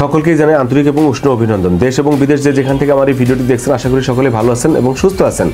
সকলকেই জানাই আন্তরিক এবং উষ্ণ অভিনন্দন। দেশ এবং বিদেশ যেখান থেকে আমার এই ভিডিওটি দেখছেন, আশা করি সকলে ভালো আছেন এবং সুস্থ আছেন।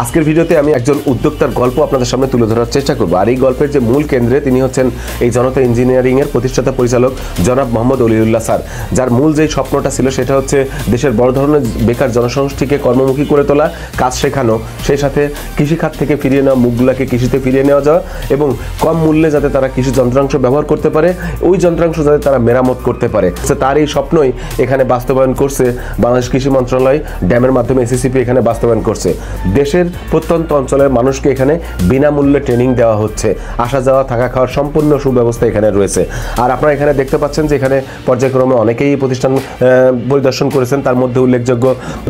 আজকের ভিডিওতে আমি একজন উদ্যোক্তার গল্প আপনাদের সামনে তুলে ধরার চেষ্টা করব। আর এই গল্পের যে মূল কেন্দ্রে তিনি হচ্ছেন এই জনতা ইঞ্জিনিয়ারিংয়ের প্রতিষ্ঠাতা পরিচালক জনাব মোহাম্মদ অলিউল্লাহ স্যার, যার মূল যেই স্বপ্নটা ছিল সেটা হচ্ছে দেশের বড় ধরনের বেকার জনসমষ্টিকে কর্মমুখী করে তোলা, কাজ শেখানো, সেই সাথে কৃষিখাত থেকে ফিরিয়ে নেওয়া মুখগুলাকে কৃষিতে ফিরিয়ে নেওয়া যাওয়া এবং কম মূল্যে যাতে তারা কৃষি যন্ত্রাংশ ব্যবহার করতে পারে, ওই যন্ত্রাংশ যাতে তারা মেরামত করতে পারে। তার এই স্বপ্নই এখানে বাস্তবায়ন করছে বাংলাদেশ কৃষি মন্ত্রণালয়, ড্যামের মাধ্যমে এসএসসিপি এখানে বাস্তবায়ন করছে। দেশের প্রত্যন্ত অঞ্চলের মানুষকে এখানে বিনামূল্যে ট্রেনিং দেওয়া হচ্ছে, আসা যাওয়া থাকা খাওয়ার সম্পূর্ণ সুব্যবস্থা এখানে রয়েছে। আর আপনারা এখানে দেখতে পাচ্ছেন যে এখানে পর্যায়ক্রমে অনেকেই প্রতিষ্ঠান পরিদর্শন করেছেন। তার মধ্যে উল্লেখযোগ্য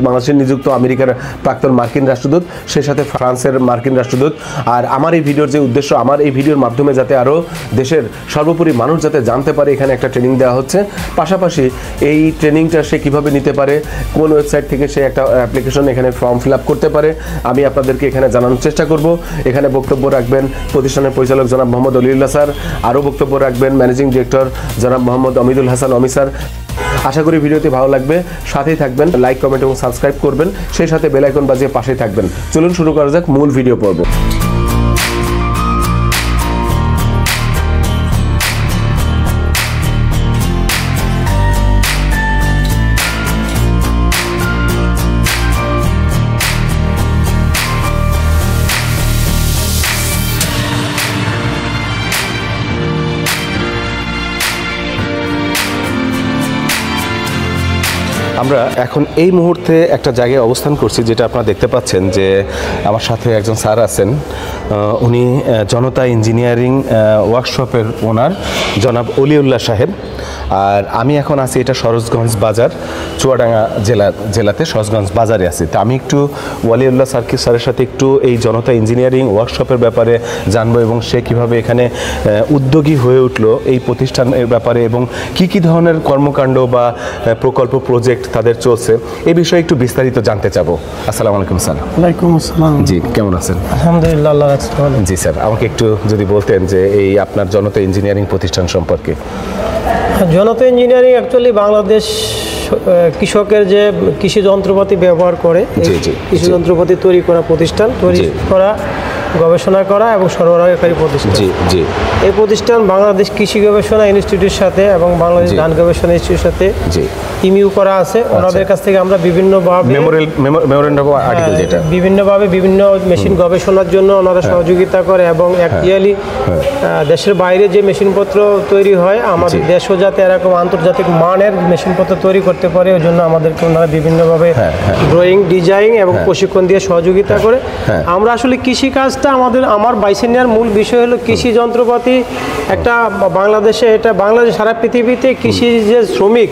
বাংলাদেশের নিযুক্ত আমেরিকার প্রাক্তন মার্কিন রাষ্ট্রদূত, সেই সাথে ফ্রান্সের মার্কিন রাষ্ট্রদূত। আর আমার এই ভিডিওর যে উদ্দেশ্য, আমার এই ভিডিওর মাধ্যমে যাতে আরও দেশের সর্বোপরি মানুষ যাতে জানতে পারে এখানে একটা ট্রেনিং দেওয়া হচ্ছে, পাশাপাশি এই ট্রেনিংটা সে কীভাবে নিতে পারে, কোন ওয়েবসাইট থেকে সে একটা অ্যাপ্লিকেশন এখানে ফর্ম ফিল আপ করতে পারে, আমি আপনাদেরকে এখানে জানানোর চেষ্টা করব। এখানে বক্তব্য রাখবেন প্রতিষ্ঠানের পরিচালক জনাব মোহাম্মদ অলিউল্লাহ স্যার, আরও বক্তব্য রাখবেন ম্যানেজিং ডিরেক্টর জনাব মোহাম্মদ অমিদুল হাসান অমি স্যার। আশা করি ভিডিওটি ভালো লাগবে, সাথেই থাকবেন, লাইক কমেন্ট এবং সাবস্ক্রাইব করবেন, সেই সাথে বেল আইকন বাজিয়ে পাশেই থাকবেন। চলুন শুরু করা যাক মূল ভিডিও পর্ব। আমরা এখন এই মুহূর্তে একটা জায়গায় অবস্থান করছি, যেটা আপনারা দেখতে পাচ্ছেন যে আমার সাথে একজন স্যার আছেন। উনি জনতা ইঞ্জিনিয়ারিং ওয়ার্কশপের ওনার জনাব অলিউল্লাহ সাহেব। আর আমি এখন আছি এটা সরোজগঞ্জ বাজার, চুয়াডাঙ্গা জেলাতে সরোজগঞ্জ বাজারে আছি। তো আমি একটু অলিউল্লাহ স্যারের সাথে একটু এই জনতা ইঞ্জিনিয়ারিং ওয়ার্কশপের ব্যাপারে জানবো এবং সে কীভাবে এখানে উদ্যোগী হয়ে উঠলো এই প্রতিষ্ঠানের ব্যাপারে এবং কি ধরনের কর্মকাণ্ড বা প্রকল্প প্রজেক্ট তাদের চলছে, এই বিষয়ে একটু বিস্তারিত জানতে চাবো। আসসালামু আলাইকুম স্যার। ওয়ালাইকুম আসসালাম। জি, কেমন আছেন? আলহামদুলিল্লাহ, আল্লাহ রাখছে ভালো। জি স্যার, আমাকে একটু যদি বলতেন যে এই আপনার জনতা ইঞ্জিনিয়ারিং প্রতিষ্ঠান সম্পর্কে। জনতা ইঞ্জিনিয়ারিং অ্যাকচুয়ালি বাংলাদেশ কৃষকের যে কৃষি যন্ত্রপাতি ব্যবহার করে, কৃষি যন্ত্রপাতি তৈরি করা প্রতিষ্ঠান, তৈরি করা, গবেষণা করা এবং সরবরাহকারী প্রতিষ্ঠান। এই প্রতিষ্ঠান বাংলাদেশ কৃষি গবেষণা ইনস্টিটিউটের সাথে এবং বাংলাদেশ ধান গবেষণা ইনস্টিটিউটের সাথে ইমিউ করা আছে। ওনাদের কাছ থেকে আমরা বিভিন্নভাবে বিভিন্ন মেশিন গবেষণার জন্য ওনারা সহযোগিতা করে এবং অ্যাকচুয়ালি দেশের বাইরে যে মেশিনপত্র তৈরি হয়, আমাদের দেশও যাতে এরকম আন্তর্জাতিক মানের মেশিনপত্র তৈরি করতে পারে, ওই জন্য আমাদেরকে ওনারা বিভিন্নভাবে ড্রয়িং, ডিজাইন এবং প্রশিক্ষণ দিয়ে সহযোগিতা করে। আমরা আসলে কৃষিকাজ আমার বাইসে নেওয়ার মূল বিষয় হলো কৃষি যন্ত্রপাতি একটা বাংলাদেশে, এটা বাংলাদেশ সারা পৃথিবীতে কৃষি যে শ্রমিক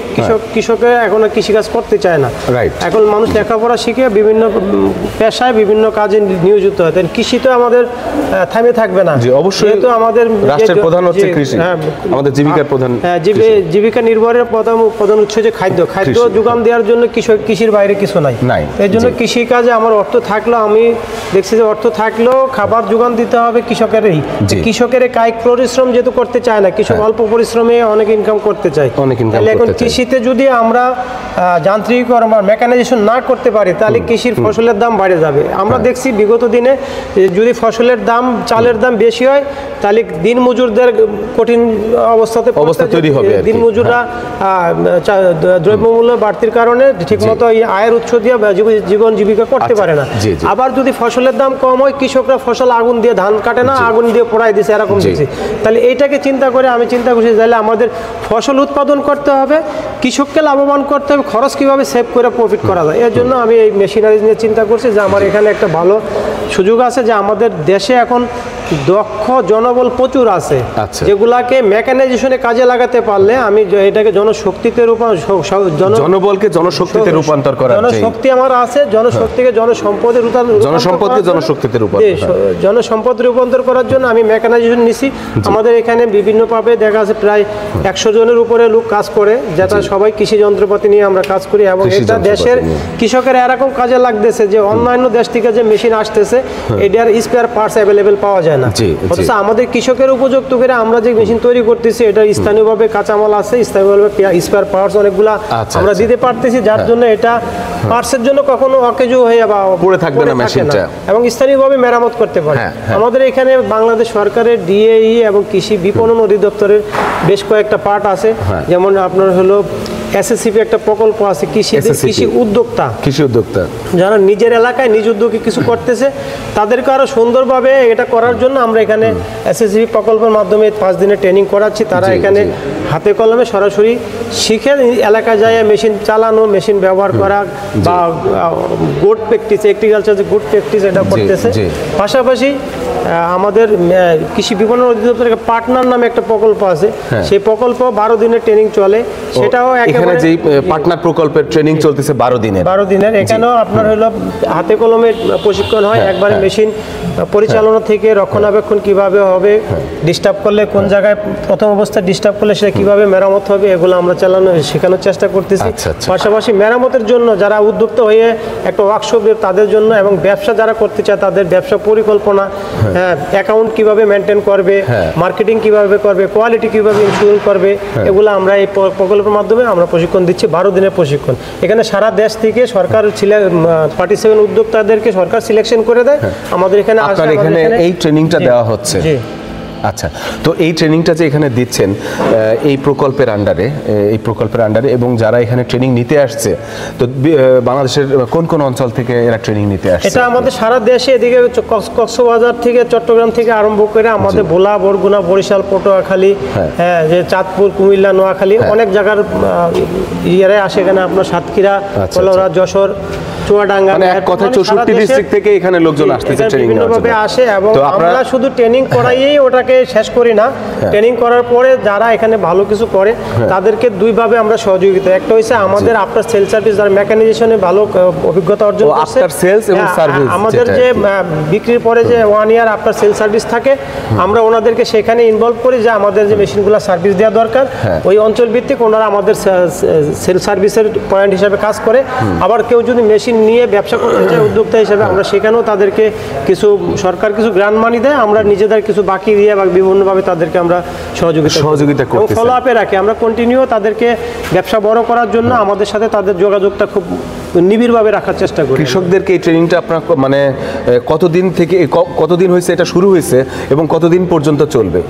কৃষকের এখন কৃষিকাজ করতে চায় না। এখন মানুষ লেখাপড়া শিখে বিভিন্ন পেশায় বিভিন্ন কাজে নিয়োজিত হয়, তাই কৃষি তো আমাদের থামে থাকবে না। অবশ্যই তো আমাদের রাষ্ট্রের প্রধান হচ্ছে কৃষি, আমাদের জীবিকার প্রধান, জীবিকা নির্ভরের প্রধান উৎস যে খাদ্য যোগান দেওয়ার জন্য কৃষির বাইরে কিছু নাই। এই জন্য কৃষিকাজে আমার অর্থ থাকলেও, আমি দেখছি যে অর্থ থাকলেও খাবার যোগান দিতে হবে কৃষকেরই। কৃষকের কায়িক পরিশ্রম যেহেতু করতে চায় না, কৃষক অল্প পরিশ্রমে অনেক ইনকাম করতে চায়। তাহলে এখন কৃষিতে যদি আমরা যান্ত্রিকীকরণ বা মেকানাইজেশন না করতে পারি, তাহলে কৃষির ফসলের দাম বেড়ে যাবে। আমরা দেখছি বিগত দিনে যদি ফসলের দাম, চালের দাম বেশি হয়, তাহলে দিন মজুরদের কঠিন অবস্থা তৈরি হবে। দিন মজুররা দ্রব্যমূল্য বাড়তির কারণে ঠিকমতো আয়ের উৎস দিয়ে জীবন জীবিকা করতে পারে না। আবার যদি ফসলের দাম কম হয়, কৃষকরা ফসল আগুন দিয়ে ধান কাটে না, আগুন দিয়ে পোড়াই দিচ্ছে, এরকম দিচ্ছে। তাহলে এইটাকে চিন্তা করে আমি চিন্তা করছি, তাহলে আমাদের ফসল উৎপাদন করতে হবে, কৃষককে লাভবান করতে হবে, খরচ কীভাবে সেভ করে প্রফিট করা যায়। এর জন্য আমি এই মেশিনারিজ নিয়ে চিন্তা করছি যে আমার এখানে একটা ভালো সুযোগ আছে যে আমাদের দেশে এখন দক্ষ জনবল প্রচুর আছে, যেগুলাকে মেকানাইজেশনে কাজে লাগাতে পারলে আমি এটাকে জনশক্তিতে জনবলকে জনশক্তিতে রূপান্তর করা, জনশক্তি আমার আছে, জনশক্তিকে জনসম্পদ রূপান্তর করার জন্য আমি মেকানাইজেশন নিছি। আমাদের এখানে বিভিন্নভাবে দেখা আছে প্রায় 100 জনের উপরে লোক কাজ করে, যেটা সবাই কৃষি যন্ত্রপাতি নিয়ে আমরা কাজ করি এবং এটা দেশের কৃষকের এরকম কাজে লাগতেছে যে অন্যান্য দেশ থেকে যে মেশিন আসতেছে এটার স্পেয়ার পার্টস অ্যাভেলেবেল পাওয়া যায় যায় না। অথচ আমাদের কৃষকের উপযুক্ত করে আমরা যে মেশিন তৈরি করতেছি এটা স্থানীয়ভাবে কাঁচামাল আছে, স্থানীয়ভাবে স্পেয়ার পার্টস অনেকগুলা আমরা দিতে পারতেছি, যার জন্য এটা পার্টসের জন্য কখনো অকেজো হয়ে বা পড়ে থাকবে না মেশিনটা, এবং স্থানীয়ভাবে মেরামত করতে পারে। আমাদের এখানে বাংলাদেশ সরকারের ডিএই এবং কৃষি বিপণন অধিদপ্তরের বেশ কয়েকটা পার্ট আছে, যেমন আপনার হলো এসএসসিপি একটা প্রকল্প আছে কৃষি উদ্যোক্তা যারা নিজের এলাকায় নিজ উদ্যোগে কিছু করতেছে তাদেরকে আরো সুন্দরভাবে এটা করার জন্য আমরা এখানে এসএসসিপি প্রকল্পের মাধ্যমে 5 দিনের ট্রেনিং করাচ্ছি। তারা এখানে হাতে কলমে সরাসরি শিখে এলাকায় যায় মেশিন চালানো, মেশিন ব্যবহার করা বা গুড প্র্যাকটিস, এগ্রিকালচার যে গুড প্র্যাকটিস এটা করতেছে। পাশাপাশি আমাদের কৃষি বিপণন অধিদপ্তরের পার্টনার নামে একটা প্রকল্প আছে, সেই প্রকল্প 12 দিনের ট্রেনিং চলে। সেটাও এখানে যে পার্টনার প্রকল্পের ট্রেনিং চলতেছে 12 দিনের, এখানেও আপনার হলো হাতে কলমে প্রশিক্ষণ হয়। একবারে মেশিন পরিচালনা থেকে রক্ষণাবেক্ষণ কিভাবে হবে, ডিস্টার্ব করলে কোন জায়গায় প্রথম অবস্থায় ডিস্টার্ব করলে সেটা কিভাবে মেরামত হবে, এগুলো আমরা শেখানোর চেষ্টা করতেছি। পাশাপাশি মেরামতের জন্য যারা উদ্যোক্তা হয়ে একটা ওয়ার্কশপ তাদের জন্য, এবং ব্যবসা যারা করতে চায় তাদের ব্যবসা পরিকল্পনা, অ্যাকাউন্ট কিভাবে মেনটেন করবে, মার্কেটিং কিভাবে করবে, কোয়ালিটি কিভাবে ইনশিওর করবে, এগুলো আমরা এই প্রকল্পের মাধ্যমে আমরা প্রশিক্ষণ দিচ্ছি। 12 দিনের প্রশিক্ষণ। এখানে সারা দেশ থেকে সরকার পার্টিসিপেন্ট উদ্যোক্তাদেরকে সরকার সিলেকশন করে দেয়। আমাদের এখানে এই ট্রেনিংটা দেওয়া হচ্ছে। আচ্ছা, তো এই ট্রেনিংটা যে এখানে দিচ্ছেন এই প্রকল্পের আন্ডারে এবং যারা এখানে ট্রেনিং নিতে আসছে, তো বাংলাদেশের কোন কোন অঞ্চল থেকে এরা ট্রেনিং নিতে আসছে? এটা আমাদের সারা দেশে, এদিকে কক্সবাজার থেকে চট্টগ্রাম থেকে আরম্ভ করে আমাদের ভোলা, বরগুনা, বরিশাল, পটুয়াখালী, যে চাঁদপুর, কুমিল্লা, নোয়াখালী, অনেক জায়গার ইয়ারে আসে এখানে। আপনার সাতক্ষীরা, কলরা, যশোর, চুয়াডাঙ্গা, মানে এক কথা 64 ডিস্ট্রিক্ট থেকে এখানে লোকজন আসতেছে ট্রেনিং নেওয়ার জন্য। আসে এবং আমরা শুধু ট্রেনিং করাইয়েই ওটাকে শেষ করি না। ট্রেনিং করার পরে যারা এখানে ভালো কিছু করে তাদেরকে দুইভাবে আমরা সহযোগিতা। একটা হচ্ছে আমাদের আফটার সেল সার্ভিস, যারা মেকানাইজেশনে ভালো অভিজ্ঞতা অর্জন করছে, আফটার সেলস এবং সার্ভিস, আমাদের যে বিক্রির পরে যে 1 ইয়ার আফটার সেল সার্ভিস থাকে, আমরা ওনাদেরকে সেখানে ইনভলভ করি যে আমাদের যে মেশিনগুলো সার্ভিস দেওয়া দরকার ওই অঞ্চল ভিত্তিক ওনারা আমাদের সেল সার্ভিসের পয়েন্ট হিসাবে কাজ করে। আবার কেউ যদি মেশিন নিয়ে ব্যবসা করতে চায় উদ্যোক্তা হিসেবে, আমরা সেখানেও তাদেরকে কিছু সরকার কিছু গ্রান্ট মানি দেয়, আমরা নিজেদের কিছু বাকি দিয়ে বা বিভিন্নভাবে তাদেরকে আমরা সহযোগিতা করতে ফলো আপে রাখি। আমরা কন্টিনিউ তাদেরকে ব্যবসা বড় করার জন্য আমাদের সাথে তাদের যোগাযোগটা খুব নিবিড়ভাবে রাখার চেষ্টা করি। কৃষকদেরকে এই ট্রেনিংটা আপনার মানে কতদিন হয়েছে এটা শুরু হয়েছে এবং কতদিন পর্যন্ত চলবে?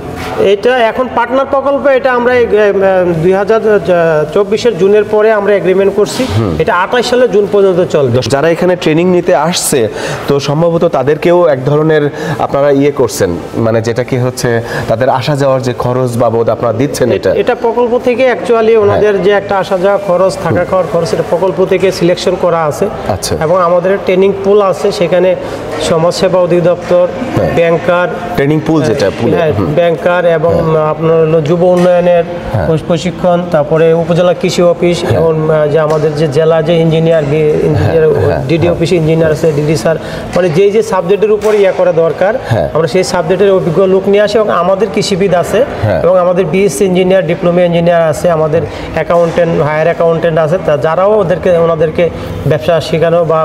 এটা এখন পার্টনার প্রকল্প, এটা আমরা 2024-এর জুনের পরে আমরা এগ্রিমেন্ট করছি, এটা 28 সালের জুন পর্যন্ত চলবে। যারা এখানে ট্রেনিং নিতে আসছে তো সম্ভবত তাদেরকেও এক ধরনের আপনারা করছেন, মানে যেটা কি হচ্ছে তাদের আসা যাওয়ার যে খরচ বাবদ আপনারা দিচ্ছেন। এটা প্রকল্প থেকে অ্যাকচুয়ালি ওনাদের যে একটা আসা যাওয়া খরচ, থাকা খাওয়ার খরচ, এটা প্রকল্প থেকে সিলেকশন করা আছে। এবং আমাদের ট্রেনিং পুল আছে, সেখানে সমাজসেবা অধিদপ্তর, ব্যাংকার ট্রেনিং পুল, যেটা ব্যাংকার এবং আপনার যুব উন্নয়নের প্রশিক্ষণ, তারপরে উপজেলা কৃষি অফিস এবং যে আমাদের যে জেলা যে ইঞ্জিনিয়ার ডিডি অফিসে ইঞ্জিনিয়ার আছে, ডিডি স্যার, মানে যে সাবজেক্টের উপর করা দরকার আমরা সেই সাবজেক্টের অভিজ্ঞ লোক নিয়ে আসি। এবং আমাদের কৃষিবিদ আছে এবং আমাদের বিএসসি ইঞ্জিনিয়ার, ডিপ্লোমা ইঞ্জিনিয়ার আছে, আমাদের অ্যাকাউন্টেন্ট, হায়ার অ্যাকাউন্টেন্ট আছে, যারাও ওনাদেরকে ব্যবসা শেখানো বা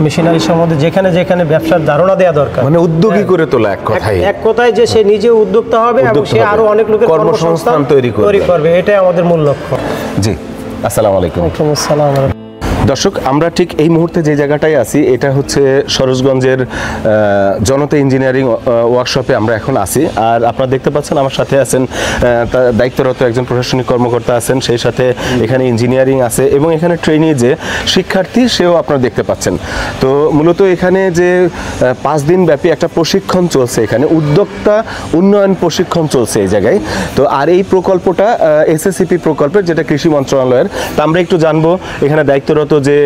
মেশিনারি সম্বন্ধে যেখানে ব্যবসার ধারণা দেওয়া দরকার, মানে উদ্যোগী করে তোলা। এক কথায় যে সে নিজে উদ্যোক্তা হবে এবং সে আরো অনেক লোকের কর্মসংস্থান তৈরি করবে, এটাই আমাদের মূল লক্ষ্য। জি, আসসালামু আলাইকুম। আসসালাম। দর্শক, আমরা ঠিক এই মুহূর্তে যে জায়গাটায় আছি এটা হচ্ছে সরোজগঞ্জের জনতা ইঞ্জিনিয়ারিং ওয়ার্কশপে আমরা এখন আছি। আর আপনারা দেখতে পাচ্ছেন আমার সাথে আছেন দায়িত্বরত একজন প্রশাসনিক কর্মকর্তা আছেন, সেই সাথে এখানে ইঞ্জিনিয়ারিং আছে এবং এখানে ট্রেনি যে শিক্ষার্থী সেও আপনারা দেখতে পাচ্ছেন। তো মূলত এখানে যে 5 দিন ব্যাপী একটা প্রশিক্ষণ চলছে, এখানে উদ্যোক্তা উন্নয়ন প্রশিক্ষণ চলছে এই জায়গায়। তো আর এই প্রকল্পটা এসএসসিপি প্রকল্পের, যেটা কৃষি মন্ত্রণালয়ের। তো আমরা একটু জানবো এখানে দায়িত্বরত যে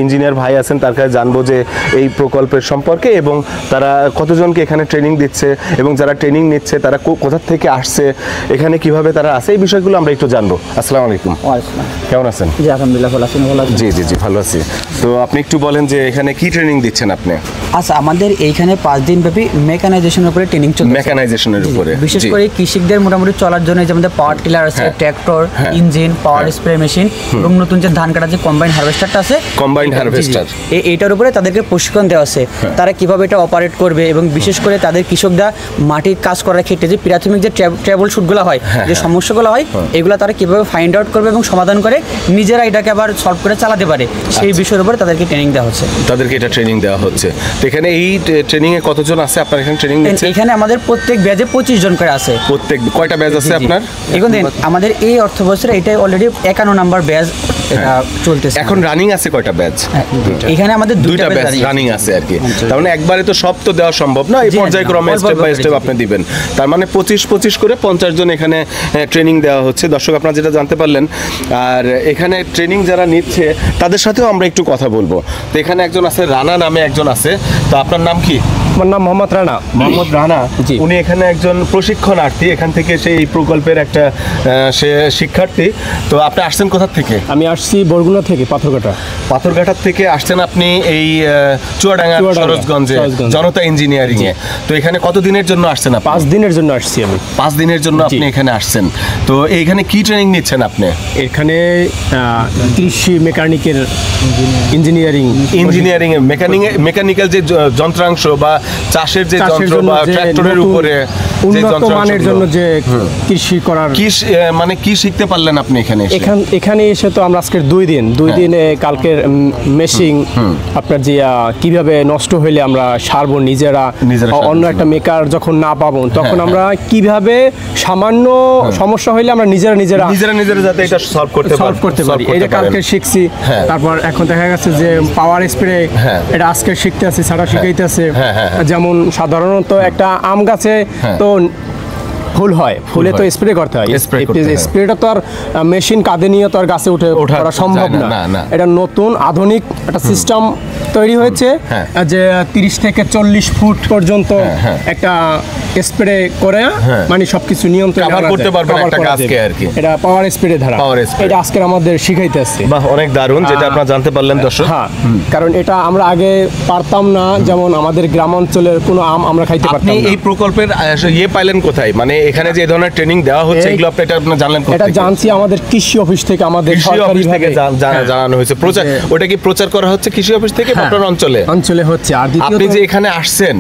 ইঞ্জিনিয়ার ভাই আছেন তার কাছে জানবো যে এই প্রকল্পের সম্পর্কে এবং তারা কতজনকে এখানে ট্রেনিং দিচ্ছে এবং যারা ট্রেনিং নিচ্ছে তারা কোথা থেকে আসছে, এখানে কিভাবে তারা আছে, এই বিষয়গুলো আমরা একটু জানবো। আসসালামু আলাইকুম। কেমন আছেন? জি আলহামদুলিল্লাহ ভালো আছি। জি ভালো আছি। তো আপনি একটু বলেন যে এখানে কি ট্রেনিং দিচ্ছেন আপনি? আচ্ছা, আমাদের এইখানে 5 দিন ব্যাপী মেকানাইজেশনের উপরে ট্রেনিং চলছে। মেকানাইজেশনের উপরে বিশেষ করে কৃষকদের মোটামুটি চলার জন্য যেমন পাওয়ার টিলার আছে, ট্র্যাক্টর, ইঞ্জিন, পাওয়ার স্প্রে মেশিন এবং নতুন যে ধান কাটার যে কম্বাইন হারভেস্টারটা আছে কম্বাইন্ড হারভেস্টার, এইটার উপরে তাদেরকে প্রশিক্ষণ দেওয়া আছে, তারা কিভাবে এটা অপারেট করবে এবং বিশেষ করে তাদের কৃষকরা মাটির কাজ করার ক্ষেত্রে যে প্রাথমিক যে ট্রাবল শুটগুলো হয়, যে সমস্যাগুলো হয়, এগুলো তারা কিভাবে ফাইন্ড আউট করবে এবং সমাধান করে নিজেরা এটাকে আবার সলভ করে চালাতে পারে, সেই বিষয়ের উপরে তাদেরকে ট্রেনিং দেওয়া হচ্ছে। তাদেরকে এটা ট্রেনিং দেওয়া হচ্ছে। তো এখানে এই ট্রেনিং এ কতজন আছে আপনার এখানে ট্রেনিং নিচ্ছে? এখানে আমাদের প্রত্যেক ব্যাচে 25 জন করে আছে। প্রত্যেক কয়টা ব্যাচ আছে আপনার? এখন আমাদের এই অর্থ বছরে এটা অলরেডি 51 নাম্বার ব্যাচ এটা চলতেছে। এখন রানিং আছে কয়টা ব্যাচ? এখানে আমাদের দুইটা ব্যাচ রানিং আছে আর কি। তার মানে একবারে তো সব তো দেওয়া সম্ভব না, এই পর্যায়ক্রমে স্টেপ বাই স্টেপ আপনি দিবেন। তার মানে 25 করে 50 জন এখানে ট্রেনিং দেওয়া হচ্ছে। দর্শক আপনারা যেটা জানতে পারলেন। আর এখানে ট্রেনিং যারা নিচ্ছে তাদের সাথেও আমরা একটু কথা বলবো। তো এখানে একজন আছে, রানা নামে একজন আছে। তো আপনার নাম কি? আমার নাম মোহাম্মদ রানা। মোহাম্মদ রানা, উনি এখানে একজন প্রশিক্ষণার্থী, এখান থেকে সেই প্রকল্পের একটা সে শিক্ষার্থী। তো আপনি আসছেন কোথা থেকে? আমি আসছি বরগুনা থেকে, পাথরঘাটার থেকে আসছেন আপনি এই চুয়াডাঙ্গা সরোজগঞ্জে জনতা ইঞ্জিনিয়ারিং এ। তো এখানে কত দিনের জন্য আসছেন? 5 দিনের জন্য আসছি আমি। 5 দিনের জন্য আপনি এখানে আসছেন। তো এইখানে কি ট্রেনিং নিচ্ছেন আপনি? এখানে কৃষি মেকানিকের ইঞ্জিনিয়ারিং মেকানিক্যাল যে যন্ত্রাংশ বা চাষের যে যন্ত্র বা ট্রাক্টরের উপরে উন্নত মানের জন্য যে কৃষি করার মানে কি শিখতে পারলেন আপনি এখানে? এখানে এসে তো আমরা আজকের 2 দিনে কালকের মেশিং আপনার যে কিভাবে নষ্ট হইলে আমরা সারবো নিজেরা, অন্য একটা মেকার যখন না পাবো তখন আমরা কিভাবে সামান্য সমস্যা হইলে আমরা নিজেরা যাতে এটা সলভ করতে পারি, এটা কালকে শিখছি। তারপর এখন দেখা গেছে যে পাওয়ার স্প্রে, এটা আজকে শিখতে আছে, ছাড়া শিখাইতেছে। যেমন সাধারণত একটা আম গাছে তো ফুল হয়, ফুলে তো স্প্রে করতে হয়। স্প্রেটা তো আর মেশিন কাঁধে নিয়ে তো আর গাছে উঠে করা সম্ভব না। এটা নতুন আধুনিক একটা সিস্টেম তৈরি হয়েছে যে 30 থেকে 40 ফুট পর্যন্ত একটা স্প্রে করে মানে সবকিছু নিয়ন্ত্রণ করতে পারবে একটা গাছকে আর কি। এটা পাওয়ার স্প্রে ধারা, এটা আজকে আমাদের শিখাইতেছে। বাহ, অনেক দারুণ, যেটা আপনারা জানতে পারলেন দর্শক। কারণ এটা আমরা আগে পারতাম না, যেমন আমাদের গ্রামাঞ্চলের কোনো আম আমরা খাইতে পারতাম না। এই প্রকল্পের পাইলেন কোথায়? মানে এখানে যে ধরনের ট্রেনিং দেওয়া হচ্ছে এগুলো আপনি জানলেন কোথায়? এটা জানছি আমাদের কৃষি অফিস থেকে, আমাদের সরকারি থেকে জানানো হয়েছে। প্রচার, ওটা কি প্রচার করা হচ্ছে কৃষি অফিস থেকে আপনার অঞ্চলে হচ্ছে? আর আপনি যে এখানে আসছেন,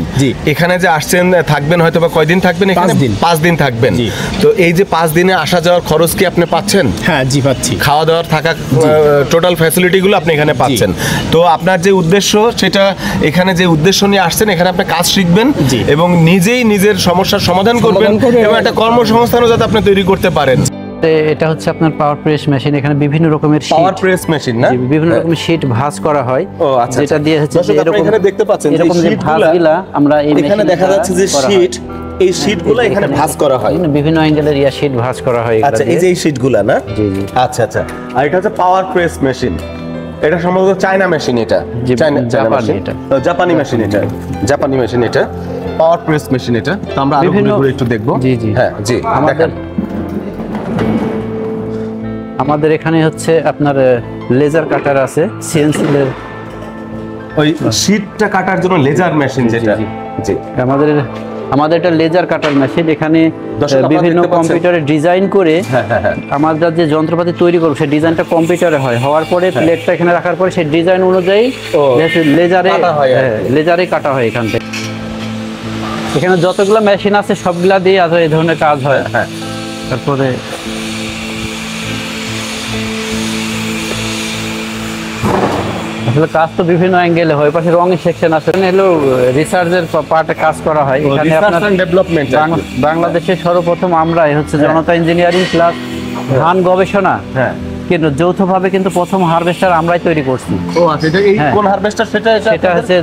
এখানে যে আসছেন থাকবেন হয়তো বা কয়দিন থাকবেন এখানে? 5 দিন থাকবেন। তো এই যে 5 দিনে আসা যাওয়ার খরচ কি আপনি পাচ্ছেন? হ্যাঁ জি পাচ্ছি। খাওয়া দাওয়ার থাকা টোটাল ফ্যাসিলিটি গুলো আপনি এখানে পাচ্ছেন। তো আপনার যে উদ্দেশ্য, সেটা এখানে যে উদ্দেশ্য নিয়ে আসছেন, এখানে আপনি কাজ শিখবেন এবং নিজেই নিজের সমস্যার সমাধান করবেন এবং একটা কর্মসংস্থানও যাতে আপনি তৈরি করতে পারেন। এটা হচ্ছে আপনার পাওয়ার প্রেস মেশিন। এখানে বিভিন্ন রকমের পাওয়ার প্রেস মেশিন না, বিভিন্ন রকমের শীট ভাঁজ করা হয়। আচ্ছা, যেটা দিয়ে হচ্ছে এরকম এখানে দেখতে পাচ্ছেন যে ভাঁজগুলা আমরা এই এখানে দেখা যাচ্ছে যে এই শীটগুলো এখানে ভাঁজ করা হয়, বিভিন্ন অ্যাঙ্গেলের শীট ভাঁজ করা হয়। আচ্ছা, এই যে এই শীটগুলা না? জি জি। আচ্ছা। আর এটা হচ্ছে পাওয়ার প্রেস মেশিন। এটা সম্ভবত চায়না মেশিন, এটা জাপানি মেশিন, এটা পাওয়ার প্রেস মেশিন। এটা তো আমরা আরো ঘুরে একটু দেখবো। জি জি। হ্যাঁ জি। আমাদের এখানে হচ্ছে আপনার লেজার কাটার আছে, সিএনসি ওই শীটটা কাটার জন্য লেজার মেশিন, যেটা জি আমাদের এটা লেজার কাটার মেশিন। এখানে বিভিন্ন কম্পিউটারে ডিজাইন করে আমরা যে যন্ত্রপাতি তৈরি করব সেই ডিজাইনটা কম্পিউটারে হওয়ার পরে প্লেটটা এখানে রাখার পরে সেই ডিজাইন অনুযায়ী লেজারে কাটা হয়। এখান থেকে এখানে যতগুলো মেশিন আছে সবগুলা দিয়ে এই ধরনের কাজ হয়। তারপরে আসলে কাজ তো বিভিন্ন অ্যাঙ্গেলে হয়। পাশে রঙের সেকশন আছে, হলো রিসার্চের পার্টে কাজ করা হয়। এখানে আপনার ডেভেলপমেন্ট বাংলাদেশে সর্বপ্রথম আমরাই হচ্ছে জনতা ইঞ্জিনিয়ারিং প্লাস ধান গবেষণা কিন্তু যৌথভাবে কিন্তু প্রথম হারভেস্টার আমরাই তৈরি করছি। ও আচ্ছা, এটা এই কোন হারভেস্টার? সেটা হচ্ছে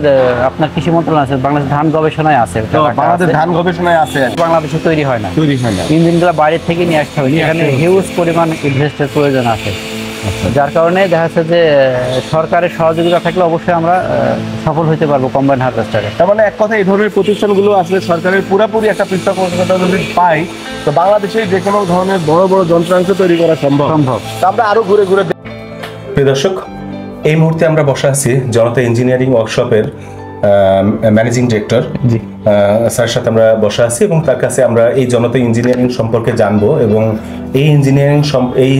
আপনার কৃষি মন্ত্রণালয় আছে, বাংলাদেশ ধান গবেষণায় আছে। বাংলাদেশ ধান গবেষণায় আছে, বাংলাদেশে তৈরি হয় না। ইঞ্জিনগুলো বাইরে থেকে নিয়ে আসতে হবে, এখানে হিউজ পরিমাণ ইনভেস্টের প্রয়োজন আছে। যার কারণে দেখা যাচ্ছে যে সরকারের সহযোগিতা থাকলে অবশ্যই আমরা সফল হতে পারবো কম্বাইন হারভেস্টারে। তার মানে এক কথা, এই ধরনের প্রতিষ্ঠানগুলো আসলে সরকারের পুরোপুরি একটা পৃষ্ঠপোষকতা যদি পাই, তো বাংলাদেশে যে কোনো ধরনের বড় বড় যন্ত্রাংশ তৈরি করা সম্ভব। আমরা আরো ঘুরে প্রিয় দর্শক, এই মুহূর্তে আমরা বসে আছি জনতা ইঞ্জিনিয়ারিং ওয়ার্কশপের ম্যানেজিং ডিরেক্টর স্যারের সাথে আমরা বসে আছি এবং তার কাছে আমরা এই জনতা ইঞ্জিনিয়ারিং সম্পর্কে জানবো এবং এই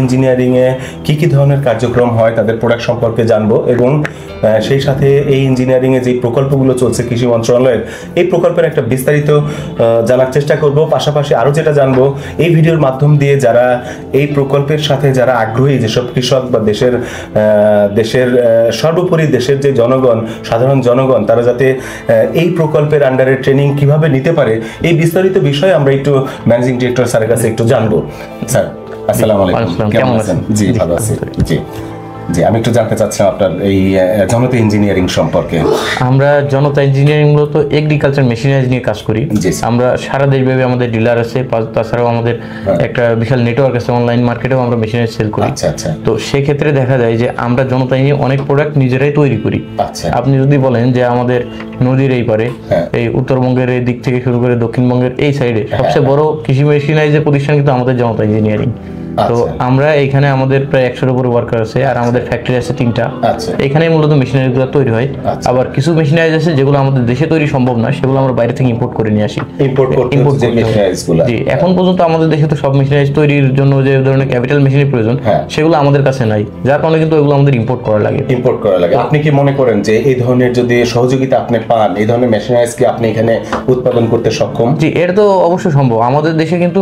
ইঞ্জিনিয়ারিংয়ে কী ধরনের কার্যক্রম হয়, তাদের প্রোডাক্ট সম্পর্কে জানবো এবং সেই সাথে এই ইঞ্জিনিয়ারিংয়ে যে প্রকল্পগুলো চলছে কৃষি মন্ত্রণালয়ের, এই প্রকল্পের একটা বিস্তারিত জানার চেষ্টা করব। পাশাপাশি আরও যেটা জানবো এই ভিডিওর মাধ্যম দিয়ে যারা এই প্রকল্পের সাথে যারা আগ্রহী, যেসব কৃষক বা দেশের সর্বোপরি দেশের যে জনগণ, সাধারণ জনগণ, তারা যাতে এই প্রকল্পের আন্ডারে ট্রেনিং কিভাবে নিতে পারে, এই বিস্তারিত বিষয়ে আমরা একটু ম্যানেজিং ডিরেক্টর স্যারের কাছে একটু জানবো। স্যার আসসালামু আলাইকুম, কেমন আছেন? জি ভালো আছি। জি আমি একটু জানতে চাচ্ছিলাম আপনার এই জনতা ইঞ্জিনিয়ারিং সম্পর্কে। আমরা জনতা ইঞ্জিনিয়ারিং মূলত এগ্রিকালচার মেশিনারিজ নিয়ে কাজ করি। আমরা সারা দেশব্যাপী আমাদের ডিলার আছে, তাছাড়াও আমাদের একটা বিশাল নেটওয়ার্ক আছে, অনলাইন মার্কেটেও আমরা মেশিনারিজ সেল করি। তো সেক্ষেত্রে দেখা যায় যে আমরা জনতা ইঞ্জিনিয়ারিং অনেক প্রোডাক্ট নিজেরাই তৈরি করি। আপনি যদি বলেন যে আমাদের নদীর এই পারে, এই উত্তরবঙ্গের এই দিক থেকে শুরু করে দক্ষিণবঙ্গের এই সাইডে সবচেয়ে বড় কৃষি মেশিনারিজের প্রতিষ্ঠান কিন্তু আমাদের জনতা ইঞ্জিনিয়ারিং। তো আমরা এখানে আমাদের প্রায় 100-এর উপরে ওয়ার্কার আছে, আর আমাদের ফ্যাক্টরি আছে 3টা। এখানে মূলত মেশিনারিগুলো তৈরি হয়। আবার কিছু মেশিনারি আছে যেগুলো আমাদের দেশে তৈরি সম্ভব না, সেগুলো আমরা বাইরে থেকে ইম্পোর্ট করে নিয়ে আসি। জি, এখন পর্যন্ত আমাদের দেশে তো সব মেশিনারি তৈরির জন্য যে ধরনের ক্যাপিটাল মেশিনের প্রয়োজন, সেগুলো আমাদের কাছে নাই, যার কারণে কিন্তু এগুলো আমাদের ইম্পোর্ট করা লাগে। আপনি কি মনে করেন যে এই ধরনের যদি সহযোগিতা আপনি পান, এই ধরনের মেশিনারিজ কি আপনি এখানে উৎপাদন করতে সক্ষম? জি, এটা তো অবশ্যই সম্ভব। আমাদের দেশে কিন্তু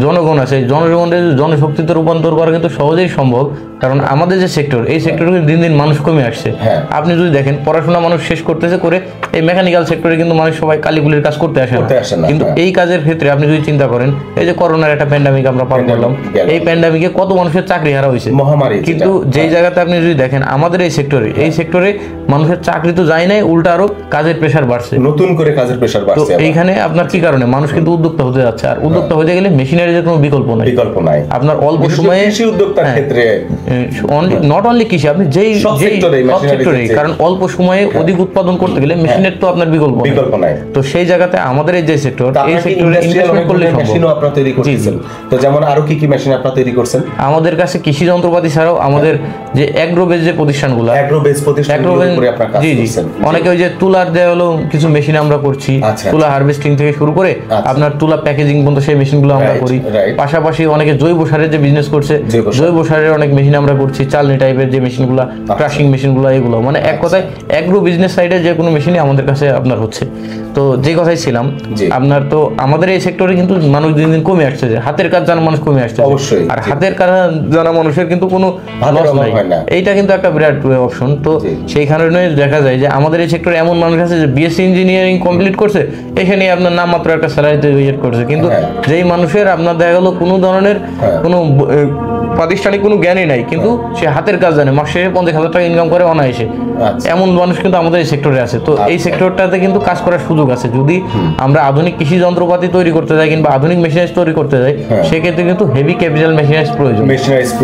জনগণ আছে, জনগণের জনশক্তিতে রূপান্তর করা কিন্তু সহজেই সম্ভব, কারণ আমাদের যে সেক্টর, এই সেক্টরে দিন দিন মানুষ কমে আসছে। আপনি যদি দেখেন পড়াশোনা মানুষ শেষ করতেছে, করে এই মেকানিক্যাল সেক্টরে কিন্তু মানুষ সবাই কালিগুলির কাজ করতে আসে না। কিন্তু এই কাজের ক্ষেত্রে আপনি যদি চিন্তা করেন, এই যে করোনার একটা প্যান্ডামিক আমরা পার করলাম, এই প্যান্ডামিকে কত মানুষের চাকরি হারা হয়েছে, মহামারী। কিন্তু যেই জায়গাতে আপনি যদি দেখেন আমাদের এই সেক্টরে মানুষের চাকরি তো যায় নাই, উল্টা আরো কাজের প্রেশার বাড়ছে, নতুন করে কাজের প্রেশার বাড়ছে। তো এইখানে আপনার কি কারণে মানুষ কিন্তু উদ্যোক্তা হতে যাচ্ছে, আর উদ্যোক্তা হতে গেলে মেশিনারিজের কোনো বিকল্প নাই। আপনার অল্প সময়ে কৃষি উদ্যোক্তার ক্ষেত্রে নট অনলি কৃষি, আপনি যেই সেক্টরে, কারণ অল্প সময়ে অধিক উৎপাদন করতে গেলে মেশিনের তো আপনার বিকল্প নাই। তো সেই জায়গাতে আমাদের এই যে সেক্টর, এই সেক্টরে ইনভেস্টমেন্ট করলে মেশিনও আপনারা তৈরি করতেছেন। তো যেমন আরো কি মেশিন আপনারা তৈরি করছেন? আমাদের কাছে কৃষি যন্ত্রপাতি ছাড়াও আমাদের যে অ্যাগ্রোবেজ যে প্রতিষ্ঠানগুলো, জি জি, অনেকে ওই যে তুলার দেওয়া হলো কিছু মেশিন আমরা করছি, তুলা হারভেস্টিং থেকে শুরু করে আপনার তুলা প্যাকেজিং পর্যন্ত সেই মেশিনগুলো আমরা করি। পাশাপাশি অনেকে জৈব সারের যে বিজনেস করছে, জৈব সারের অনেক মেশিন আমরা করছি, চালনি টাইপের যে মেশিনগুলো, ক্রাশিং মেশিনগুলো, এগুলো মানে এক কথায় অ্যাগ্রো বিজনেস সাইডে যে কোনো মেশিনই আমাদের কাছে আপনার হচ্ছে। তো যে কথাই ছিলাম আপনার, তো আমাদের এই সেক্টরে কিন্তু মানুষ দিন দিন কমে আসছে, যে হাতের কাজ জানা মানুষ কমে আসছে, আর হাতের কাজ জানা মানুষের কিন্তু কোনো লস নাই, এইটা কিন্তু একটা বিরাট অপশন। তো সেইখানে দেখা যায় যে আমাদের এই সেক্টরে এমন মানুষ আছে যে বিএসসি ইঞ্জিনিয়ারিং কমপ্লিট করছে, এখানে আপনার নামমাত্র একটা স্যালারিতে ইয়ে করছে, কিন্তু যেই মানুষের আপনার দেখা গেল কোনো ধরনের কোনো প্রাতিষ্ঠানিক কোনো জ্ঞানই নাই, কিন্তু সে হাতের কাজ জানে, মাসে 50,000 টাকা ইনকাম করে অনায়াসে, এমন মানুষ কিন্তু আমাদের এই সেক্টরে আছে। তো এই সেক্টরটাতে কিন্তু কাজ করার সুযোগ আছে। যদি আমরা আধুনিক কৃষি যন্ত্রপাতি তৈরি করতে যাই কিংবা আধুনিক মেশিনারিজ তৈরি করতে যাই, সেক্ষেত্রে কিন্তু হেভি ক্যাপিটাল মেশিনারিজ প্রয়োজন।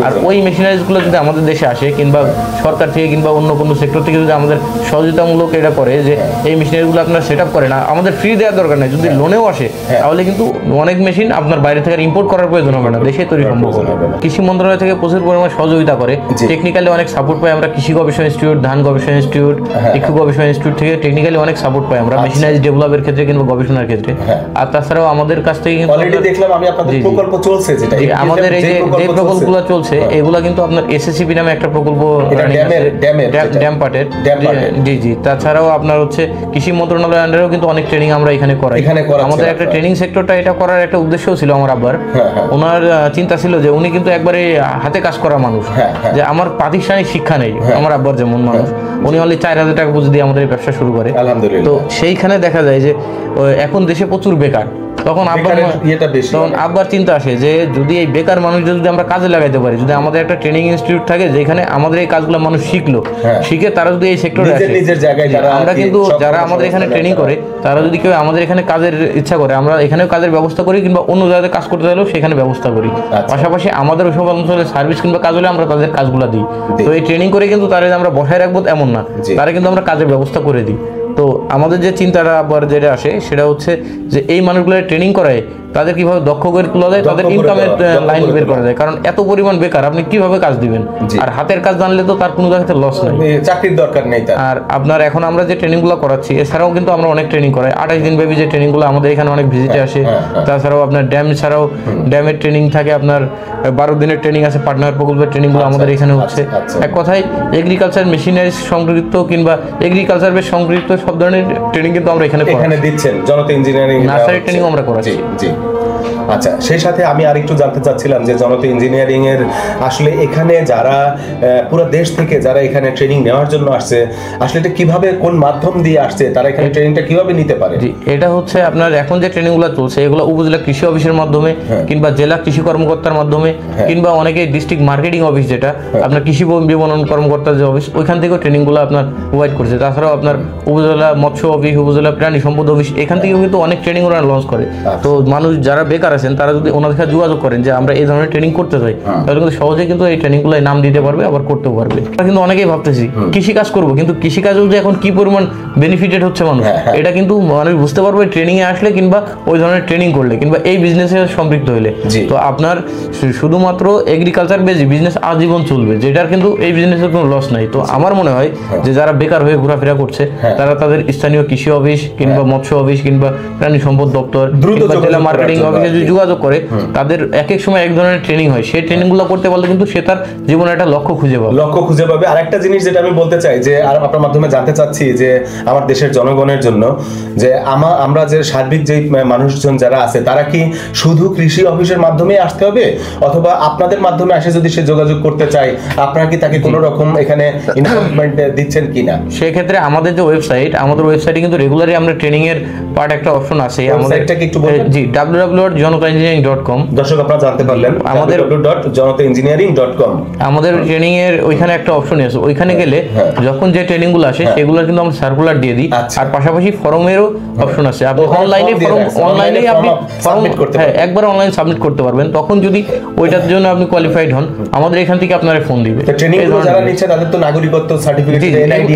আর ওই মেশিনারিজগুলো যদি আমাদের দেশে আসে কিংবা সরকার থেকে কিংবা অন্য কোনো সেক্টর থেকে যদি আমাদের সহযোগিতামূলক এটা করে যে এই মেশিনারিজগুলো আপনারা সেট আপ করে না, আমাদের ফ্রি দেওয়ার দরকার নেই, যদি লোনেও আসে তাহলে কিন্তু অনেক মেশিন আপনার বাইরে থেকে ইম্পোর্ট করার প্রয়োজন হবে না, দেশে তৈরি সম্ভব হবে। কৃষি মন্ত্রণালয় থেকে প্রচুর পরিমাণে সহযোগিতা করে, টেকনিক্যালি অনেক সাপোর্ট পাই আমরা। কৃষি গবেষণা ইনস্টিটিউট, ধান গবেষণা ইনস্টিটিউট, ইক্ষু গবেষণা ইনস্টিটিউট থেকে টেকনিক্যালি অনেক সাপোর্ট পাই আমরা মেশিনারিজ ডেভেলপের ক্ষেত্রে কিংবা গবেষণার ক্ষেত্রে। আর তাছাড়াও আমাদের কাছ থেকে কিন্তু অলরেডি দেখলাম আমি আপনাদের প্রকল্প চলছে, যেটা আমাদের এই যে প্রকল্পগুলো চলছে, এগুলো কিন্তু আপনার এসএসসিপি নামে একটা প্রকল্প ড্যাম পার্টের, জি জি। তাছাড়াও আপনার হচ্ছে কৃষি মন্ত্রণালয়ের আন্ডারেও কিন্তু অনেক ট্রেনিং আমরা এখানে করাই। আমাদের একটা ট্রেনিং সেক্টরটা এটা করার একটা উদ্দেশ্যও ছিল আমার আব্বার। ওনার চিন্তা ছিল যে উনি কিন্তু একবারে হাতে কাজ করা মানুষ, যে আমার প্রাতিষ্ঠানিক শিক্ষা নেই, আমার আব্বার যেমন মানুষ, উনি অনলি 4,000 টাকা পুঁজি দিয়ে আমাদের এই ব্যবসা শুরু করে। তো সেইখানে দেখা যায় যে এখন দেশে প্রচুর বেকার, তখন আব্বার চিন্তা আসে যে যদি এই বেকার মানুষদের যদি আমরা কাজে লাগাইতে পারি, যদি আমাদের একটা ট্রেনিং ইনস্টিটিউট থাকে যেখানে আমাদের এই কাজগুলো মানুষ শিখলো, শিখে তারা যদি এই সেক্টরে আসে, আমরা কিন্তু যারা আমাদের এখানে ট্রেনিং করে তারা যদি কেউ আমাদের এখানে কাজের ইচ্ছা করে, আমরা এখানেও কাজের ব্যবস্থা করি কিংবা অন্য জায়গায় কাজ করতে চাইলেও সেখানে ব্যবস্থা করি। পাশাপাশি আমাদের ওইসব অঞ্চলে সার্ভিস কিংবা কাজ হলে আমরা তাদের কাজগুলো দিই। তো এই ট্রেনিং করে কিন্তু তারা আমরা বসায় রাখবো এমন না, তারা কিন্তু আমরা কাজের ব্যবস্থা করে দিই। তো আমাদের যে চিন্তাটা আবার যেটা আসে সেটা হচ্ছে যে এই মানুষগুলো ট্রেনিং করায় তাদের কিভাবে দক্ষ করে তোলা যায়, তাদের ইনকামের লাইন বের করা যায়। কারণ এত পরিমাণ বেকার, আপনি কিভাবে কাজ দিবেন? আর হাতের কাজ জানলে তো তার কোনো জায়গাতে লস নাই, চাকরির দরকার নেই। আর আপনার এখন আমরা যে ট্রেনিংগুলো করাচ্ছি, এছাড়াও কিন্তু আমরা অনেক ট্রেনিং করাই। 28 দিন ব্যাপী যে ট্রেনিংগুলো আমাদের এখানে অনেক ভিজিটে আসে। তাছাড়াও আপনার ড্যাম ছাড়াও ড্যামের ট্রেনিং থাকে, আপনার 12 দিনের ট্রেনিং আছে, পার্টনার প্রকল্পের ট্রেনিংগুলো আমাদের এখানে হচ্ছে। এক কথায় এগ্রিকালচার মেশিনারি সংযুক্ত কিংবা এগ্রিকালচার বেশ সংযুক্ত সব ধরনের ট্রেনিং কিন্তু আমরা এখানে দিচ্ছেন। জনতা ইঞ্জিনিয়ারিং নার্সারি ট্রেনিং আমরা করাচ্ছি। জি। আচ্ছা, সেই সাথে আমি আরেকটু জানতে চাচ্ছিলাম যে জনতা ইঞ্জিনিয়ারিং এর আসলে এখানে যারা পুরো দেশ থেকে যারা এখানে ট্রেনিং নেওয়ার জন্য আসছে, আসলে এটা কিভাবে, কোন মাধ্যম দিয়ে আসছে, তারা এখানে ট্রেনিংটা কিভাবে নিতে পারে? জি, এটা হচ্ছে আপনার এখন যে ট্রেনিংগুলো চলছে এগুলো উপজেলা কৃষি অফিসের মাধ্যমে কিংবা জেলা কৃষি কর্মকর্তার মাধ্যমে কিংবা অনেকে ডিস্ট্রিক্ট মার্কেটিং অফিস, যেটা আপনার কৃষি বিপণন কর্মকর্তার যে অফিস, ওইখান থেকেও ট্রেনিংগুলো আপনার প্রোভাইড করছে। তাছাড়াও আপনার উপজেলা মৎস্য অফিস, উপজেলা প্রাণী সম্পদ অফিস, এখান থেকেও কিন্তু অনেক ট্রেনিং ওরা লঞ্চ করে। তো মানুষ যারা বেকার আছেন তারা যদি ওনাদের সাথে যোগাযোগ করেন যে আমরা এই ধরনের ট্রেনিং করতে চাই, তাহলে কিন্তু সহজে কিন্তু এই ট্রেনিংগুলো নাম দিতে পারবে, আবার করতেও পারবে। কিন্তু অনেকেই ভাবতেছি কৃষিকাজ করবো, কিন্তু কৃষিকাজও যে এখন কি পরিমাণ বেনিফিটেড হচ্ছে মানুষ, এটা কিন্তু মানুষ বুঝতে পারবে ট্রেনিং এ আসলে কিংবা ওই ধরনের ট্রেনিং করলে কিংবা এই বিজনেসে সম্পৃক্ত হলে। তো আপনার শুধুমাত্র এগ্রিকালচার বেসড বিজনেস আজীবন চলবে, যেটার কিন্তু এই বিজনেসের কোনো লস নাই। তো আমার মনে হয় যে যারা বেকার হয়ে ঘোরাফেরা করছে তারা তাদের স্থানীয় কৃষি অফিস কিংবা মৎস্য অফিস কিংবা প্রাণী সম্পদ দপ্তর কিংবা জেলা মার্কেটিং অফিসে যদি যোগাযোগ করে, তাদের এক এক সময় এক ধরনের ট্রেনিং হয়, সেই ট্রেনিংগুলো করতে পারলে কিন্তু সে তার জীবনে একটা লক্ষ্য খুঁজে পাবে। আরেকটা জিনিস যেটা আমি বলতে চাই যে আপনার মাধ্যমে জানতে চাচ্ছি যে আমার দেশের জনগণের জন্য যে আমরা যে সার্বিক যে মানুষজন যারা আছে তারা কি শুধু কৃষি অফিসের মাধ্যমে আসতে হবে, অথবা আপনাদের মাধ্যমে আসে যদি সে যোগাযোগ করতে চায়, আপনারা কি তাকে কোনো রকম এখানে ইনভলভমেন্ট দিচ্ছেন কিনা? সেই ক্ষেত্রে আমাদের যে ওয়েবসাইট, আমাদের ওয়েবসাইটে কিন্তু রেগুলারলি আমরা ট্রেনিং এর পার্ট একটা অপশন আছে। আমাদের এটা কি একটু বলবেন? জি, www.jonataengineering.com। দর্শক আপনারা জানতে পারলেন, আমাদের www.jonataengineering.com। আমাদের ট্রেনিং এর ওইখানে একটা অপশন আছে, ওইখানে গেলে যখন যে ট্রেনিং গুলো আসে সেগুলো কিন্তু আমরা সার্কুলার দিয়ে দিই। আর পাশাপাশি ফরমেরও অপশন আছে, আপনি অনলাইনে আপনি সাবমিট করতে পারবেন, একবার অনলাইন সাবমিট করতে পারবেন। তখন যদি ওইটার জন্য আপনি কোয়ালিফাইড হন, আমাদের এখান থেকে আপনারা ফোন দিবে। ট্রেনিং গুলো যারা নিচ্ছে তাদের তো নাগরিকত্ব সার্টিফিকেট, এনআইডি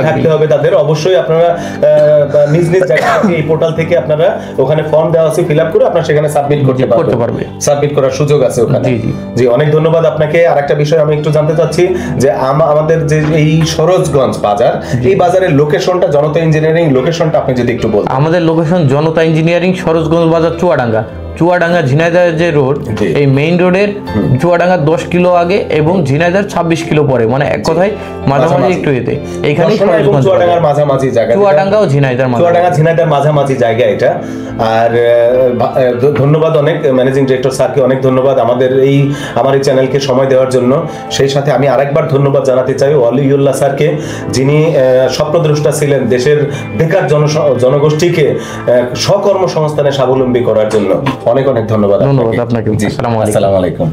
থাকতে হবে তাদের। অবশ্যই আপনারা নিজ নিজ জায়গা থেকে এই পোর্টাল থেকে আপনারা ওখানে ফর্ম দেওয়া আছে, ফিল আপ করে আপনারা সেখানে সাবমিট করতে পারবেন। সাবমিট করার সুযোগ আছে ওখানে। জি, অনেক ধন্যবাদ আপনাকে। আরেকটা বিষয় আমি একটু জানতে চাচ্ছি যে আমাদের যে এই সরোজগঞ্জ বাজার, এই বাজারের লোকেশনটা, জনতা ইঞ্জিনিয়ারিং লোকেশনটা আপনি যদি একটু বলতেন। আমাদের লোকেশন জনতা ইঞ্জিনিয়ারিং, সরোজগঞ্জ বাজার, চুয়াডাঙ্গা ঝিনাইদহ যে রোড, এই মেইন রোডের চুয়াডাঙ্গা 10 কিলো আগে এবং ঝিনাইদহ 26 কিলো পরে, মানে এক কথায় মাঝামাঝি একটু এতে। এইখানেই চুয়াডাঙ্গার মাঝামাঝি জায়গা, চুয়াডাঙ্গা ও ঝিনাইদহ, চুয়াডাঙ্গা ঝিনাইদহ মাঝামাঝি জায়গা এটা। আর ধন্যবাদ অনেক ম্যানেজিং ডিরেক্টর স্যারকে, অনেক ধন্যবাদ আমার এই চ্যানেলকে সময় দেওয়ার জন্য। সেই সাথে আমি আরেকবার ধন্যবাদ জানাতে চাই ওয়ালিউল্লাহ স্যারকে, যিনি স্বপ্নদ্রষ্টা ছিলেন দেশের বেকার জনগোষ্ঠীকে স্বকর্মসংস্থানে স্বাবলম্বী করার জন্য। অনেক অনেক ধন্যবাদ আপনাকে। আসসালামু আলাইকুম।